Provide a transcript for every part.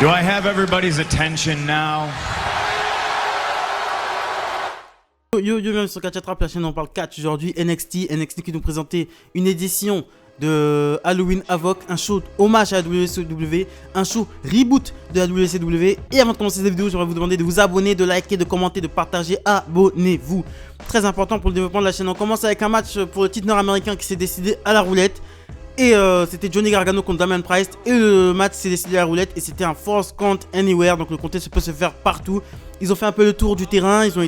Do I have everybody's attention now? Bienvenue sur Catch Attrape, la chaîne où on parle catch aujourd'hui. NXT qui nous présentait une édition de Halloween Havoc, un show hommage à la WCW, un show reboot de la WCW. Et avant de commencer cette vidéo, j'aimerais vous demander de vous abonner, de liker, de commenter, de partager. Abonnez-vous, très important pour le développement de la chaîne. On commence avec un match pour le titre nord-américain qui s'est décidé à la roulette. Et c'était Johnny Gargano contre Damian Priest. Et le match s'est décidé à la roulette. Et c'était un Force Count Anywhere. Donc le contest peut se faire partout. Ils ont fait un peu le tour du terrain. Ils ont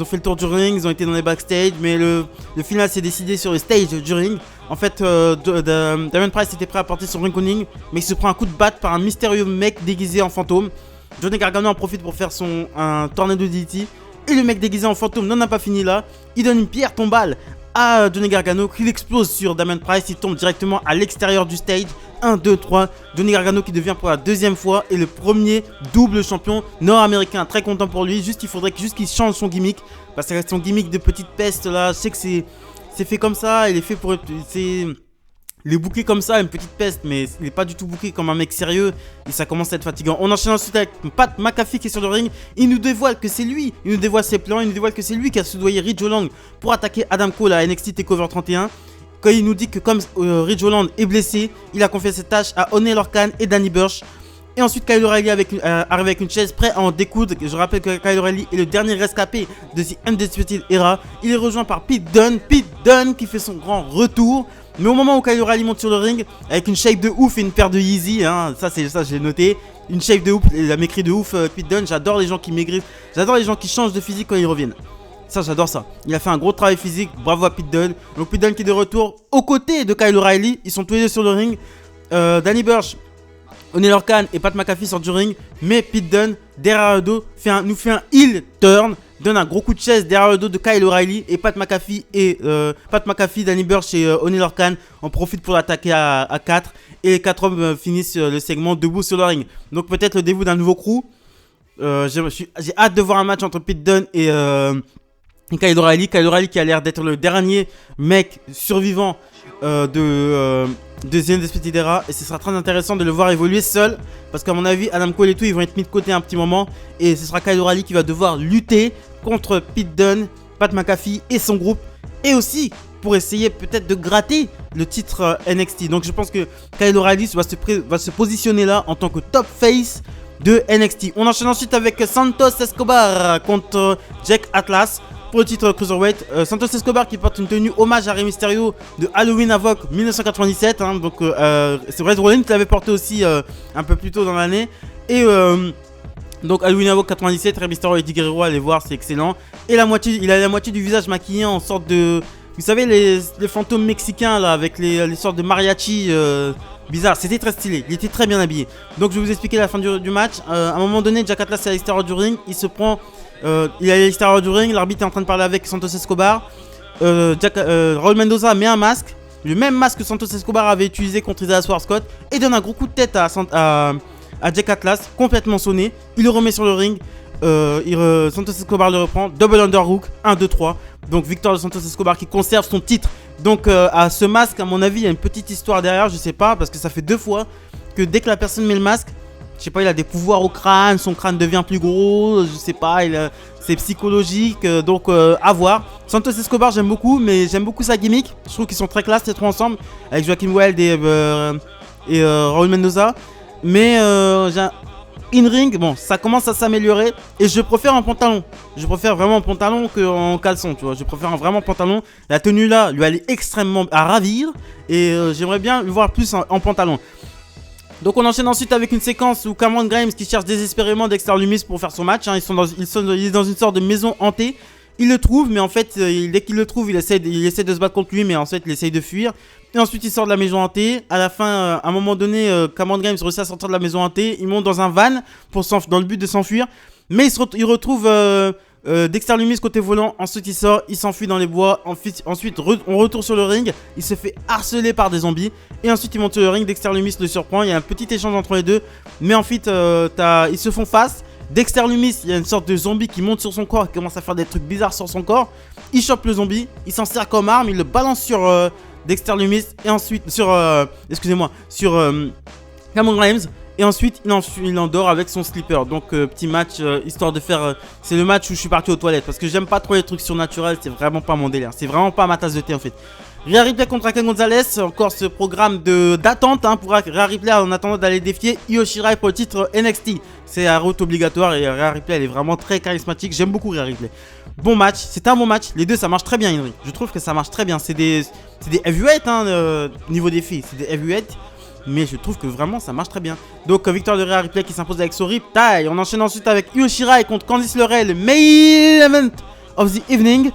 fait le tour du ring. Ils ont été dans les backstage. Mais le final s'est décidé sur le stage du ring. En fait, Damian Priest était prêt à porter son ring owning. Mais il se prend un coup de batte par un mystérieux mec déguisé en fantôme. Johnny Gargano en profite pour faire un tornado DDT. Et le mec déguisé en fantôme n'en a pas fini là. Il donne une pierre tombale à Johnny Gargano, qu'il explose sur Damian Priest. Il tombe directement à l'extérieur du stage. 1, 2, 3. Johnny Gargano qui devient pour la deuxième fois et le premier double champion nord-américain. Très content pour lui. Il faudrait qu'il change son gimmick, parce que son gimmick de petite peste là, je sais que c'est fait comme ça. Il est fait pour... Il est booké comme ça, une petite peste, mais il n'est pas du tout booké comme un mec sérieux. Et ça commence à être fatigant. On enchaîne ensuite avec Pat McAfee qui est sur le ring. Il nous dévoile que c'est lui. Il nous dévoile ses plans. Il nous dévoile que c'est lui qui a soudoyé Ridge Holland pour attaquer Adam Cole à NXT TakeOver 31. Quand il nous dit que comme Ridge Holland est blessé, il a confié cette tâche à Oney Lorcan et Danny Burch. Et ensuite Kyle O'Reilly arrive avec une chaise prêt à en découdre. Je rappelle que Kyle O'Reilly est le dernier rescapé de The Undisputed Era. Il est rejoint par Pete Dunne qui fait son grand retour. Mais au moment où Kyle O'Reilly monte sur le ring, avec une shape de ouf et une paire de Yeezy, hein, ça j'ai noté, une shape de ouf, il a m'écrit de ouf, Pete Dunne. J'adore les gens qui maigrissent, j'adore les gens qui changent de physique quand ils reviennent. Ça, j'adore ça. Il a fait un gros travail physique, bravo à Pete Dunne. Donc Pete Dunne qui est de retour aux côtés de Kyle O'Reilly. Ils sont tous les deux sur le ring. Danny Burch, Oney Lorcan et Pat McAfee sortent du ring. Mais Pete Dunne, derrière le dos, nous fait un heel turn. Donne un gros coup de chaise derrière le dos de Kyle O'Reilly. Et Pat McAfee, Danny Burch et Oney Lorcan en profitent pour l'attaquer à 4. Et les 4 hommes finissent le segment debout sur le ring. Donc peut-être le début d'un nouveau crew. J'ai hâte de voir un match entre Pete Dunne et Kyle O'Reilly. Kyle O'Reilly qui a l'air d'être le dernier mec survivant de The Undisputed Era. Et ce sera très intéressant de le voir évoluer seul, parce qu'à mon avis Adam Cole et tout ils vont être mis de côté un petit moment. Et ce sera Kyle O'Reilly qui va devoir lutter contre Pete Dunne, Pat McAfee et son groupe. Et aussi pour essayer peut-être de gratter le titre NXT. Donc je pense que Kyle O'Reilly va se positionner là en tant que top face de NXT. On enchaîne ensuite avec Santos Escobar contre Jack Atlas pour le titre Cruiserweight. Santos Escobar qui porte une tenue hommage à Rey Mysterio de Halloween Havoc 1997. Hein, donc c'est Red Rollins qui l'avait porté aussi un peu plus tôt dans l'année. Et donc Halloween Havoc 97, Rey Mysterio et Eddie Guerrero, allez voir, c'est excellent. Et il a la moitié du visage maquillé en sorte de... Vous savez les fantômes mexicains là, avec les sortes de mariachi bizarres. C'était très stylé, il était très bien habillé. Donc je vais vous expliquer la fin du match. À un moment donné, Jack Atlas est à l'extérieur du ring. Il est à l'extérieur du ring, l'arbitre est en train de parler avec Santos Escobar. Raul Mendoza met un masque, le même masque que Santos Escobar avait utilisé contre Isaiah Scott, et donne un gros coup de tête à Jack Atlas, complètement sonné. Il le remet sur le ring. Santos Escobar le reprend, double underhook, 1, 2, 3. Donc victoire de Santos Escobar qui conserve son titre. Donc à ce masque, à mon avis, il y a une petite histoire derrière, je sais pas, parce que ça fait 2 fois que dès que la personne met le masque, je sais pas, il a des pouvoirs au crâne, son crâne devient plus gros, je sais pas, c'est psychologique, donc à voir. Santos Escobar j'aime beaucoup, mais j'aime beaucoup sa gimmick. Je trouve qu'ils sont très classe les trois ensemble, avec Joaquin Wilde et Raul Mendoza. Mais in-ring, bon, ça commence à s'améliorer. Et je préfère un pantalon. Je préfère vraiment un pantalon qu'en caleçon, tu vois. Je préfère vraiment un pantalon. La tenue là lui allait extrêmement à ravir. Et j'aimerais bien le voir plus en pantalon. Donc on enchaîne ensuite avec une séquence où Cameron Grimes qui cherche désespérément Dexter Lumis pour faire son match. Hein. Il est dans une sorte de maison hantée. Il le trouve, mais en fait, dès qu'il le trouve, il essaie de se battre contre lui, mais en fait, il essaie de fuir. Et ensuite, il sort de la maison hantée. À la fin, à un moment donné, Cameron Grimes réussit à sortir de la maison hantée. Il monte dans un van dans le but de s'enfuir. Mais il retrouve Dexter Lumis côté volant. Ensuite, il sort, il s'enfuit dans les bois. Ensuite, on retourne sur le ring. Il se fait harceler par des zombies. Et ensuite, il monte sur le ring. Dexter Lumis le surprend. Il y a un petit échange entre les deux. Mais ensuite, ils se font face. Dexter Lumis, il y a une sorte de zombie qui monte sur son corps, qui commence à faire des trucs bizarres sur son corps. Il chope le zombie, il s'en sert comme arme, il le balance sur Dexter Lumis et ensuite sur Cameron Grimes. Et ensuite, il endort avec son slipper. Donc, petit match, histoire de faire... c'est le match où je suis parti aux toilettes. Parce que j'aime pas trop les trucs surnaturels. C'est vraiment pas mon délire. C'est vraiment pas ma tasse de thé, en fait. Rhea Ripley contre Raquel Gonzalez. Encore ce programme d'attente pour Rhea Ripley en attendant d'aller défier Io Shirai pour le titre NXT. C'est la route obligatoire. Et Rhea Ripley, elle est vraiment très charismatique. J'aime beaucoup Rhea Ripley. Bon match. C'était un bon match. Les deux, ça marche très bien, Henry. Je trouve que ça marche très bien. C'est des heavyweights, niveau des filles. C'est des heavyweights. Mais je trouve que vraiment ça marche très bien. Donc victoire de Rhea Ripley qui s'impose avec son rip taille. On enchaîne ensuite avec Io Shirai contre Candice LeRae, le main event of the evening.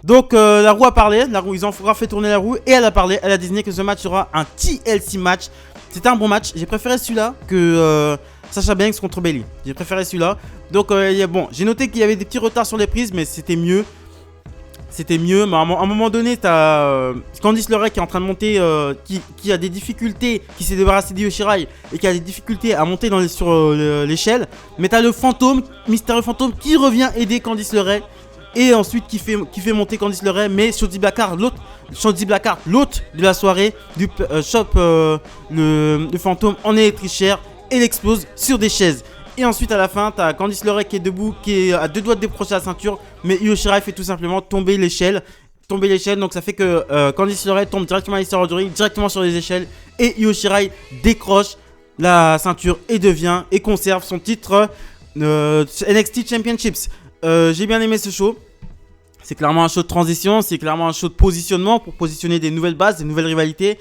Donc la roue a parlé, ils ont fait tourner la roue et elle a parlé. Elle a désigné que ce match sera un TLC match. C'était un bon match. J'ai préféré celui-là que Sasha Banks contre Bayley. J'ai préféré celui-là. Donc bon, j'ai noté qu'il y avait des petits retards sur les prises, mais c'était mieux. C'était mieux, mais à un moment donné, t'as Candice LeRae qui est en train de monter, qui a des difficultés, qui s'est débarrassé d'Io Shirai et qui a des difficultés à monter sur l'échelle. Mais t'as le fantôme, mystérieux fantôme, qui revient aider Candice LeRae et ensuite qui fait monter Candice LeRae. Mais Shotzi Blackheart, l'hôte de la soirée, chope le fantôme en électrichaire et l'explose sur des chaises. Et ensuite à la fin, t'as Candice LeRae qui est debout, qui est à 2 doigts de décrocher la ceinture. Mais Io Shirai fait tout simplement tomber l'échelle. Donc ça fait que Candice LeRae tombe directement à l'histoire du ring, directement sur les échelles. Et Io Shirai décroche la ceinture et conserve son titre NXT Championships. J'ai bien aimé ce show. C'est clairement un show de transition, c'est clairement un show de positionnement pour positionner des nouvelles bases, des nouvelles rivalités.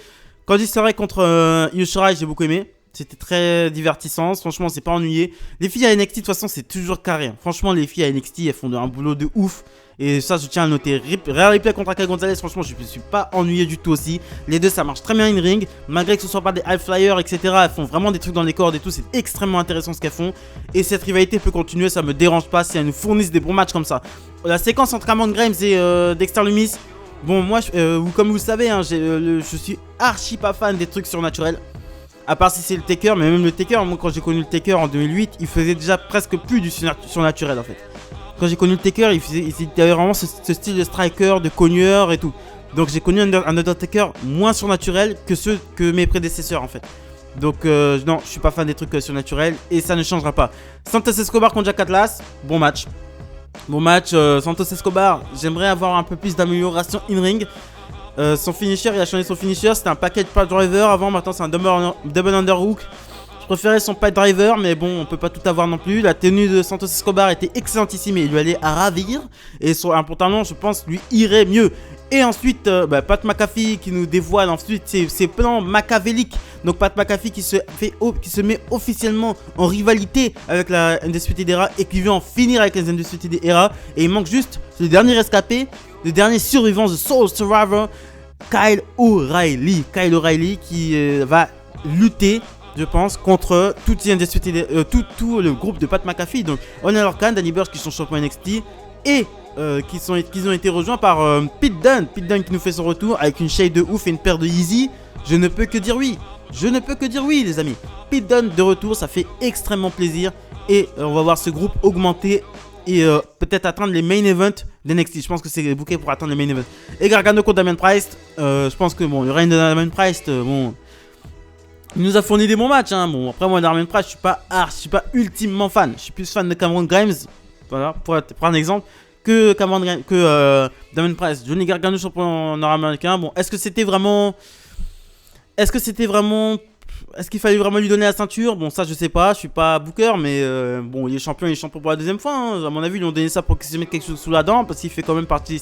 Candice LeRae contre Io Shirai, j'ai beaucoup aimé. C'était très divertissant, franchement c'est pas ennuyé. Les filles à NXT de toute façon c'est toujours carré. Franchement les filles à NXT elles font un boulot de ouf. Et ça je tiens à le noter. Rhea Ripley contre Raquel Gonzalez, franchement je ne suis pas ennuyé du tout aussi. Les deux ça marche très bien in ring. Malgré que ce soit pas des high flyers etc. Elles font vraiment des trucs dans les cordes et tout. C'est extrêmement intéressant ce qu'elles font. Et cette rivalité peut continuer, ça me dérange pas si elles nous fournissent des bons matchs comme ça. La séquence entre Cameron Grimes et Dexter Lumis. Bon moi comme vous le savez je suis archi pas fan des trucs surnaturels. À part si c'est le Taker, mais même le Taker, moi quand j'ai connu le Taker en 2008, il faisait déjà presque plus du surnaturel en fait. Quand j'ai connu le Taker, il avait vraiment ce style de striker, de cogneur et tout. Donc j'ai connu un Undertaker moins surnaturel que mes prédécesseurs en fait. Donc non, je suis pas fan des trucs surnaturels et ça ne changera pas. Santos Escobar contre Jack Atlas, bon match. Santos Escobar, j'aimerais avoir un peu plus d'amélioration in-ring. Son finisher, il a changé son finisher. C'était un package pile driver avant, maintenant c'est un double underhook. Je préférais son pile driver, mais bon, on peut pas tout avoir non plus. La tenue de Santos Escobar était excellentissime et il lui allait à ravir. Et un pantalon, je pense, lui irait mieux. Et ensuite, Pat McAfee qui nous dévoile ensuite ses plans machiavéliques. Donc Pat McAfee qui se met officiellement en rivalité avec la Undisputed Era et qui veut en finir avec les Undisputed Era. Et il manque juste le dernier rescapé, le dernier survivant, The Soul Survivor, Kyle O'Reilly qui va lutter, je pense, contre tout le groupe de Pat McAfee. Donc Honor Khan, Danny Burch qui sont champions NXT et qui ont été rejoints par Pete Dunne qui nous fait son retour avec une shade de ouf et une paire de Yeezy. Je ne peux que dire oui. Les amis. Pete Dunne de retour, ça fait extrêmement plaisir. Et on va voir ce groupe augmenter et peut-être atteindre les main events d'NXT. Je pense que c'est booké pour atteindre les main events. Et Gargano contre Damien Priest. Je pense que le règne de Damien Priest, il nous a fourni des bons matchs. Bon, après moi, Damien Priest, je suis pas ultimement fan. Je suis plus fan de Cameron Grimes. Voilà, pour prendre un exemple. Que Damien Priest. Johnny Gargano champion nord-américain. Bon, est-ce qu'il fallait vraiment lui donner la ceinture? Bon, ça je sais pas, je suis pas booker, mais bon, il est champion pour la deuxième fois. À mon avis, ils lui ont donné ça pour qu'il se mette quelque chose sous la dent, parce qu'il fait quand même partie.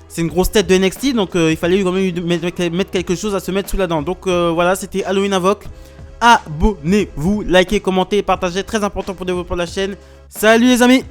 C'est une grosse tête de NXT, donc il fallait quand même lui mettre quelque chose à se mettre sous la dent. Donc voilà, c'était Halloween Havoc. Abonnez-vous, likez, commentez, partagez, très important pour développer la chaîne. Salut les amis!